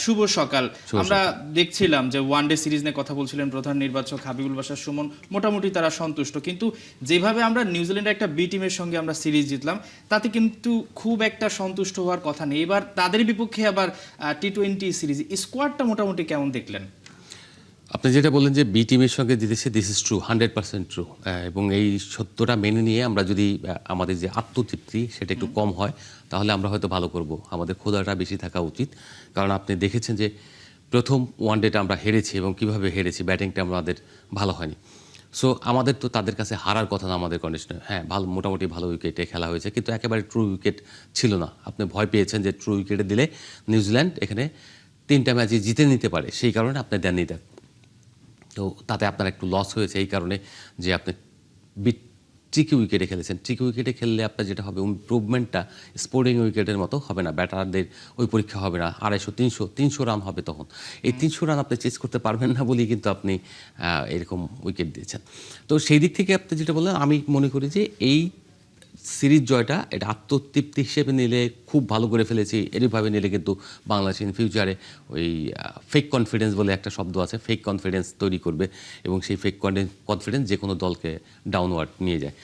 শুভ সকাল। আমরা দেখছিলাম যে ওয়ানডে সিরিজ নিয়ে কথা বলছিলেন প্রধান নির্বাচক হাবিবুল বাশার সুমন, মোটামুটি তারা সন্তুষ্ট, কিন্তু যেভাবে আমরা নিউজিল্যান্ডের একটা বি টিমের সঙ্গে আমরা সিরিজ জিতলাম তাতে কিন্তু খুব একটা সন্তুষ্ট হওয়ার কথা নেই। এবার তাদের বিপক্ষে আবার টি-20 সিরিজ স্কোয়াডটা মোটামুটি কেমন দেখলেন? আপনি যেটা বললেন যে বি টিমের সঙ্গে জিতেছে, দিস ইজ ট্রু, 100% ট্রু। এবং এই সত্যটা মেনে নিয়ে আমরা যদি আমাদের যে আত্মতৃপ্তি সেটা একটু কম হয়, তাহলে আমরা হয়তো ভালো করব। আমাদের ক্ষুধাটা বেশি থাকা উচিত, কারণ আপনি দেখেছেন যে প্রথম ওয়ানডেটা আমরা হেরেছি এবং কিভাবে হেরেছি, ব্যাটিংটা আমাদের ভালো হয়নি। সো আমাদের তো তাদের কাছে হারার কথা না আমাদের কন্ডিশনে। হ্যাঁ, ভালো, মোটামুটি ভালো উইকেটে খেলা হয়েছে, কিন্তু একেবারে ট্রু উইকেট ছিল না। আপনি ভয় পেয়েছেন যে ট্রু উইকেটে দিলে নিউজিল্যান্ড এখানে 3টা ম্যাচই জিতে নিতে পারে, সেই কারণে আপনি দেননি। তো তাতে আপনার একটু লস হয়েছে এই কারণে যে আপনি ট্রিকি উইকেটে খেলেছেন। ট্রিকি উইকেটে খেললে আপনার যেটা হবে, ইমপ্রুভমেন্টটা স্পোর্টিং উইকেটের মতো হবে না, ব্যাটারদের ওই পরীক্ষা হবে না। 250-300 রান হবে তখন। এই 300 রান আপনি চেস করতে পারবেন না বলেই কিন্তু আপনি এরকম উইকেট দিয়েছেন। তো সেই দিক থেকে আপনি যেটা বললেন, আমি মনে করি যে এই সিরিজ জয়টা এটা আত্মতৃপ্তি হিসেবে নিলে খুব ভালো করে ফেলেছি, এরভাবে নিলে কিন্তু বাংলাদেশ ইন ফিউচারে ওই ফেক কনফিডেন্স বলে একটা শব্দ আছে, ফেক কনফিডেন্স তৈরি করবে এবং সেই ফেক কনফিডেন্স যে কোনো দলকে ডাউনওয়ার্ড নিয়ে যায়।